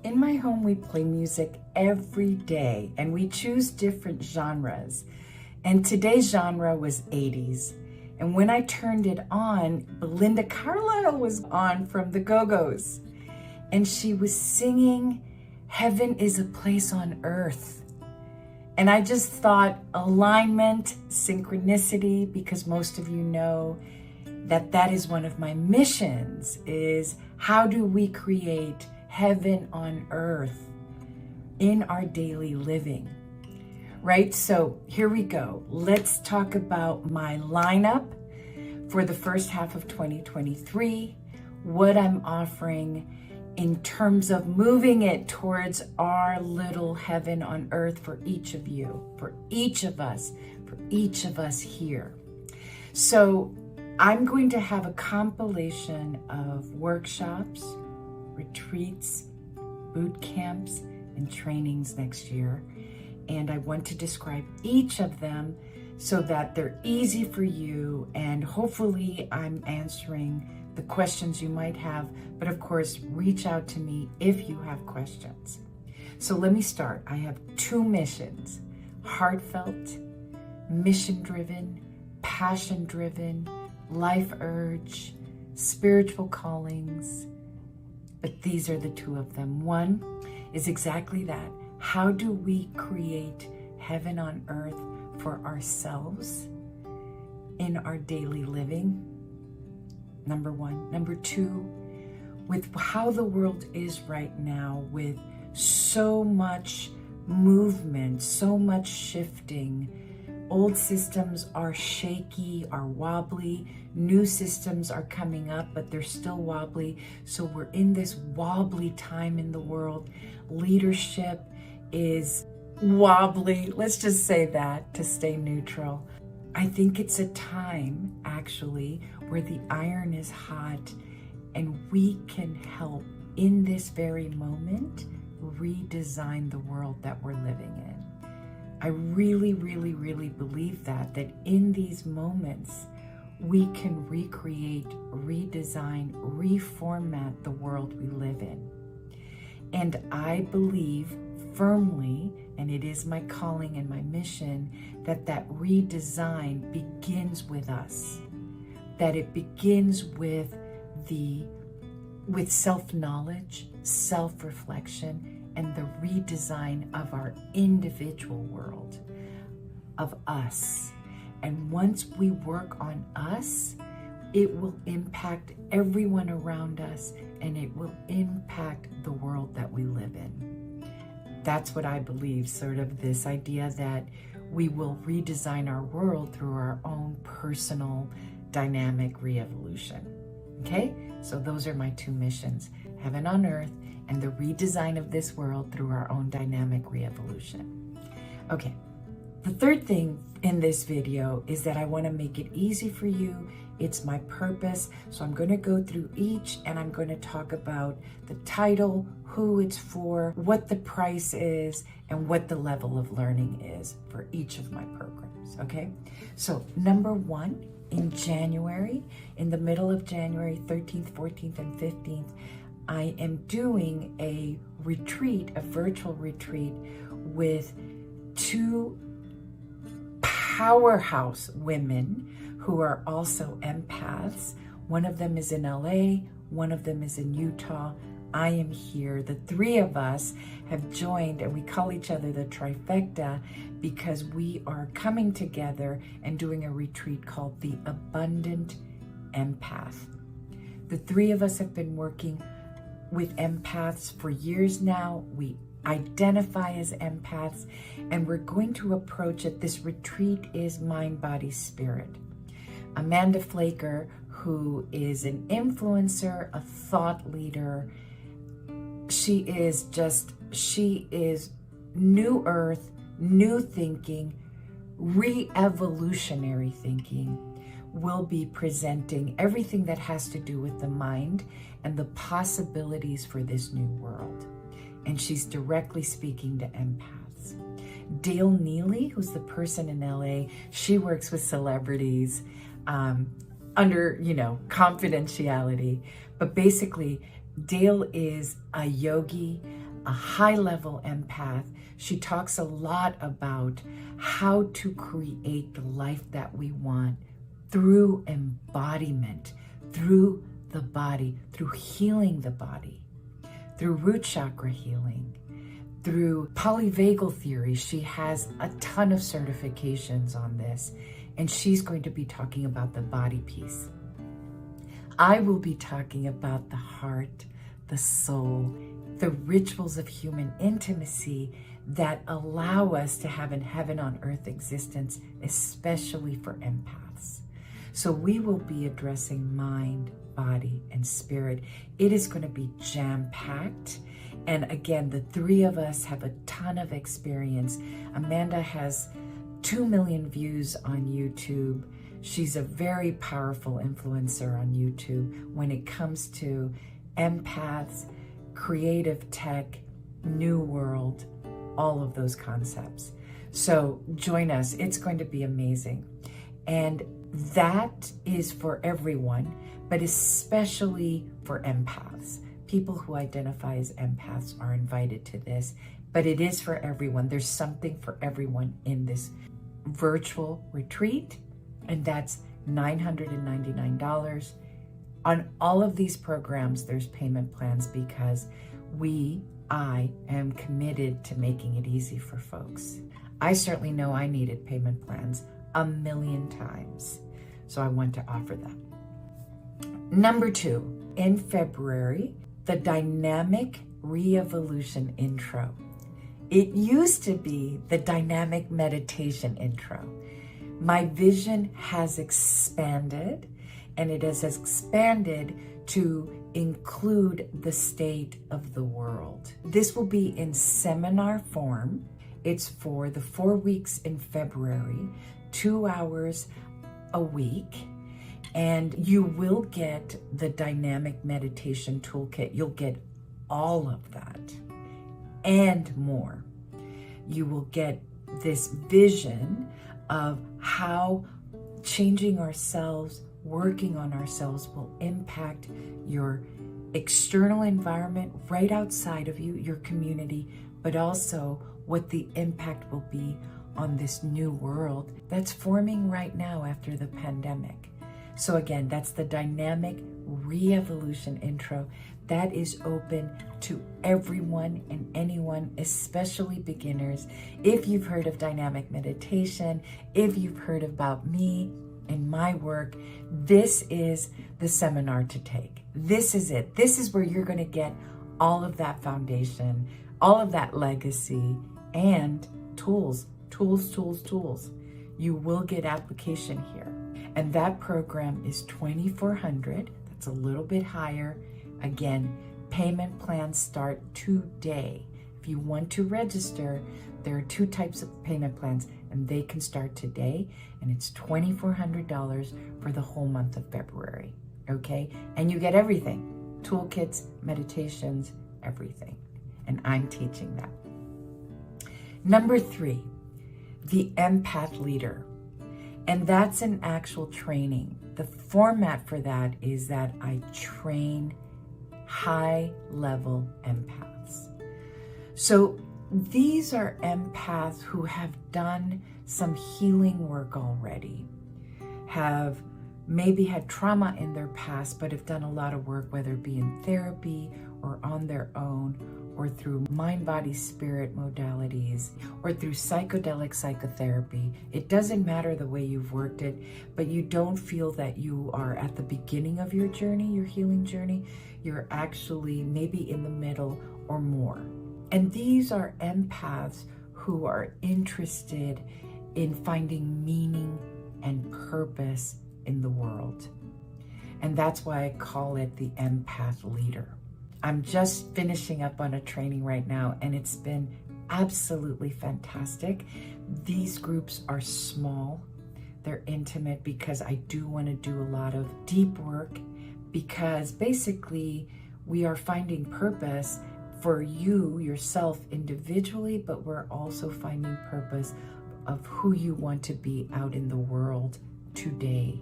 In my home, we play music every day and we choose different genres. And today's genre was 80s. And when I turned it on, Belinda Carlisle was on from the Go-Go's. And she was singing, "Heaven is a place on earth." And I just thought alignment, synchronicity, because most of you know that that is one of my missions, is how do we create heaven on earth in our daily living, right? So here we go. Let's talk about my lineup for the first half of 2023, what I'm offering in terms of moving it towards our little heaven on earth for each of you, for each of us here. So I'm going to have a compilation of workshops, retreats, boot camps, and trainings next year. And I want to describe each of them so that they're easy for you. And hopefully I'm answering the questions you might have. But of course, reach out to me if you have questions. So let me start. I have 2 missions: heartfelt, mission-driven, passion-driven, life urge, spiritual callings. But these are the 2 of them. One is exactly that. How do we create heaven on earth for ourselves in our daily living? Number 1. Number 2, with how the world is right now, with so much movement, so much shifting. Old systems are shaky, are wobbly. New systems are coming up, but they're still wobbly. So we're in this wobbly time in the world. Leadership is wobbly. Let's just say that to stay neutral. I think it's a time, actually, where the iron is hot and we can help in this very moment redesign the world that we're living in. I really, really, really believe that in these moments, we can recreate, redesign, reformat the world we live in. And I believe firmly, and it is my calling and my mission, that redesign begins with us. That it begins with self-knowledge, self-reflection, and the redesign of our individual world, of us. And once we work on us, it will impact everyone around us, and it will impact the world that we live in. That's what I believe, sort of this idea that we will redesign our world through our own personal dynamic re-evolution. Okay? So those are my 2 missions: heaven on earth and the redesign of this world through our own dynamic re-evolution. Okay, the third thing in this video is that I want to make it easy for you. It's my purpose. So I'm going to go through each and I'm going to talk about the title, who it's for, what the price is, and what the level of learning is for each of my programs, okay? So number 1, in January, in the middle of January, 13th, 14th, and 15th, I am doing a retreat, a virtual retreat with 2 powerhouse women who are also empaths. One of them is in LA, one of them is in Utah. I am here. The 3 of us have joined, and we call each other the trifecta because we are coming together and doing a retreat called the Abundant Empath. The 3 of us have been working with empaths for years now. We identify as empaths, and we're going to approach it. This retreat is mind, body, spirit. Amanda Flaker, who is an influencer, a thought leader, she is new earth, new thinking, re-evolutionary thinking. Will be presenting everything that has to do with the mind and the possibilities for this new world. And she's directly speaking to empaths. Dale Neely, who's the person in LA, she works with celebrities under, confidentiality. But basically, Dale is a yogi, a high-level empath. She talks a lot about how to create the life that we want through embodiment, through the body, through healing the body, through root chakra healing, through polyvagal theory. She has a ton of certifications on this, and she's going to be talking about the body piece. I will be talking about the heart, the soul, the rituals of human intimacy that allow us to have a heaven on earth existence, especially for empaths. So we will be addressing mind, body, and spirit. It is going to be jam-packed. And again, the three of us have a ton of experience. Amanda has 2 million views on YouTube. She's a very powerful influencer on YouTube when it comes to empaths, creative tech, new world, all of those concepts. So join us. It's going to be amazing. And that is for everyone, but especially for empaths. People who identify as empaths are invited to this, but it is for everyone. There's something for everyone in this virtual retreat, and that's $999. On all of these programs, there's payment plans because I am committed to making it easy for folks. I certainly know I needed payment plans a million times, so I want to offer them. Number 2, in February, the Dynamic Re-Evolution Intro. It used to be the Dynamic Meditation Intro. My vision has expanded, and it has expanded to include the state of the world. This will be in seminar form. It's for the 4 weeks in February, 2 hours a week, and you will get the Dynamic Meditation Toolkit. You'll get all of that and more. You will get this vision of how changing ourselves, working on ourselves will impact your external environment right outside of you, your community, but also what the impact will be on this new world that's forming right now after the pandemic. So again, that's the Dynamic Re-Evolution Intro. That is open to everyone and anyone, especially beginners. If you've heard of dynamic meditation, if you've heard about me and my work, this is the seminar to take. This is it. This is where you're going to get all of that foundation, all of that legacy, and tools. You will get application here. And that program is $2,400. That's a little bit higher. Again, payment plans start today. If you want to register, there are 2 types of payment plans, and they can start today, and it's $2,400 for the whole month of February, okay? And you get everything, toolkits, meditations, everything, and I'm teaching that. Number 3, the Empath Leader, and that's an actual training. The format for that is that I train high-level empaths. So these are empaths who have done some healing work already, have maybe had trauma in their past, but have done a lot of work, whether it be in therapy or on their own, or through mind-body-spirit modalities, or through psychedelic psychotherapy. It doesn't matter the way you've worked it, but you don't feel that you are at the beginning of your journey, your healing journey. You're actually maybe in the middle or more. And these are empaths who are interested in finding meaning and purpose in the world. And that's why I call it the Empath Leader. I'm just finishing up on a training right now, and it's been absolutely fantastic. These groups are small, they're intimate, because I do want to do a lot of deep work, because basically we are finding purpose for you, yourself individually, but we're also finding purpose of who you want to be out in the world today.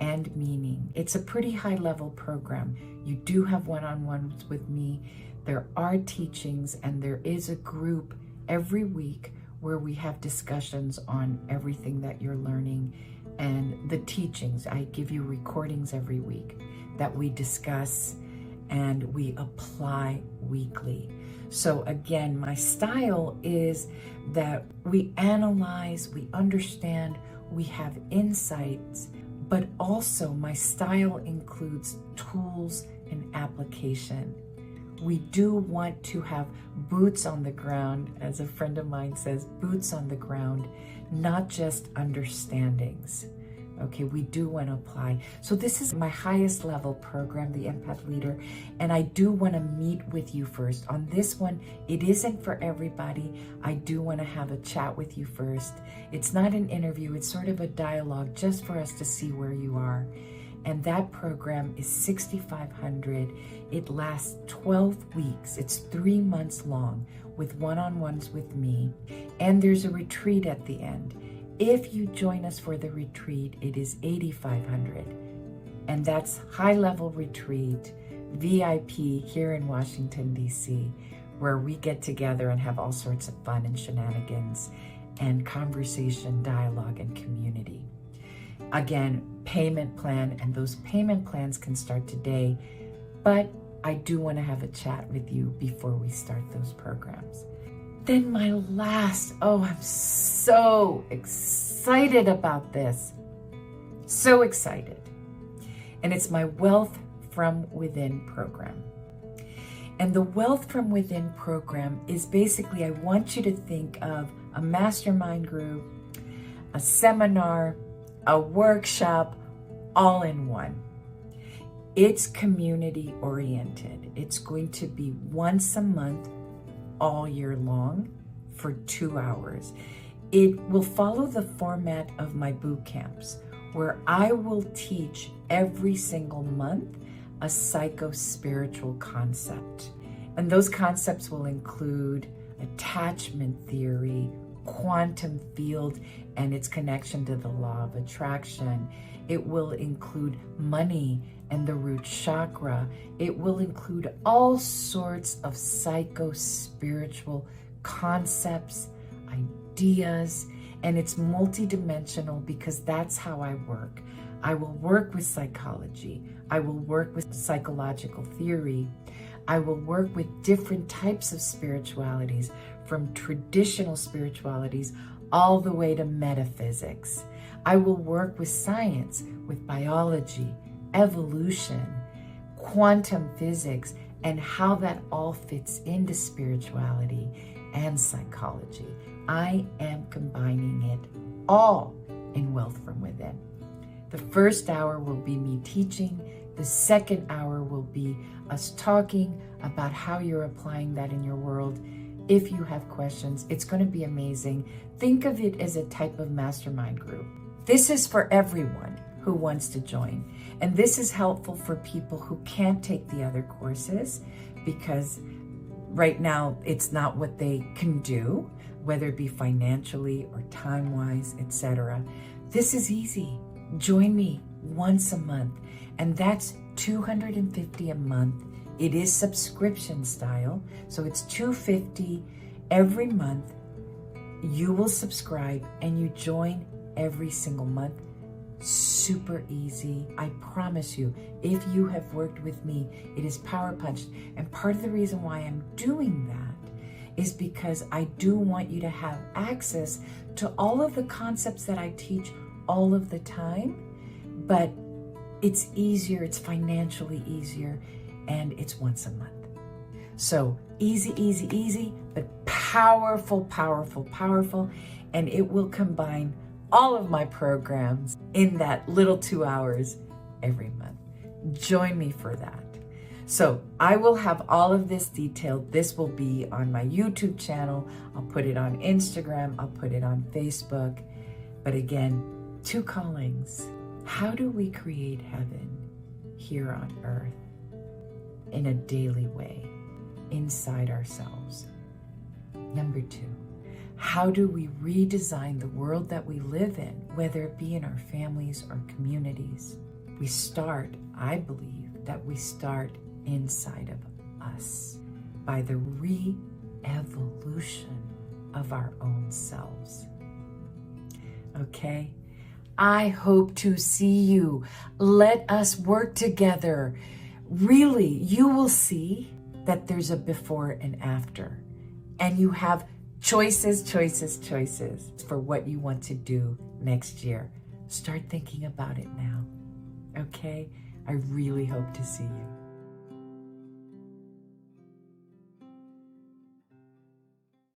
and meaning. It's a pretty high-level program. You do have one-on-ones with me. There are teachings, and there is a group every week where we have discussions on everything that you're learning and the teachings. I give you recordings every week that we discuss and we apply weekly. So again, my style is that we analyze, we understand, we have insights, but also my style includes tools and application. We do want to have boots on the ground, as a friend of mine says, boots on the ground, not just understandings. Okay, we do want to apply. So this is my highest level program, the Empath Leader, and I do want to meet with you first. On this one, it isn't for everybody. I do want to have a chat with you first. It's not an interview, it's sort of a dialogue just for us to see where you are. And that program is $6,500. It lasts 12 weeks. It's 3 months long with one-on-ones with me. And there's a retreat at the end. If you join us for the retreat, it is $8,500. And that's high-level retreat, VIP here in Washington, D.C., where we get together and have all sorts of fun and shenanigans and conversation, dialogue, and community. Again, payment plan, and those payment plans can start today, but I do want to have a chat with you before we start those programs. Then my last, I'm so excited about this. So excited. And it's my Wealth from Within program. And the Wealth from Within program is basically, I want you to think of a mastermind group, a seminar, a workshop, all in one. It's community oriented. It's going to be once a month, all year long, for 2 hours. It will follow the format of my boot camps, where I will teach every single month a psycho-spiritual concept. And those concepts will include attachment theory, quantum field and its connection to the law of attraction. It will include money and the root chakra. It will include all sorts of psycho-spiritual concepts, ideas, and it's multidimensional because that's how I work. I will work with psychology. I will work with psychological theory. I will work with different types of spiritualities, from traditional spiritualities all the way to metaphysics. I will work with science, with biology, evolution, quantum physics, and how that all fits into spirituality and psychology. I am combining it all in Wealth from Within. The first hour will be me teaching. The second hour will be us talking about how you're applying that in your world. If you have questions, it's going to be amazing. Think of it as a type of mastermind group. This is for everyone who wants to join. And this is helpful for people who can't take the other courses because right now it's not what they can do, whether it be financially or time-wise, etc. This is easy. Join me once a month, and that's $250 a month. It is subscription style, so it's $250 every month. You will subscribe and you join every single month. Super easy. I promise you, if you have worked with me, it is power punched. And part of the reason why I'm doing that is because I do want you to have access to all of the concepts that I teach all of the time, but it's easier, it's financially easier, and it's once a month. So easy, easy, easy, but powerful, powerful, powerful, and it will combine all of my programs in that little 2 hours every month. Join me for that. So I will have all of this detailed. This will be on my YouTube channel. I'll put it on Instagram. I'll put it on Facebook. But again, 2 callings. How do we create heaven here on earth in a daily way inside ourselves? Number 2, How do we redesign the world that we live in, whether it be in our families or communities? We start, I believe, that we start inside of us by the re-evolution of our own selves. Okay? I hope to see you. Let us work together. Really, you will see that there's a before and after. And you have choices for what you want to do next year. Start thinking about it now. Okay? I really hope to see you.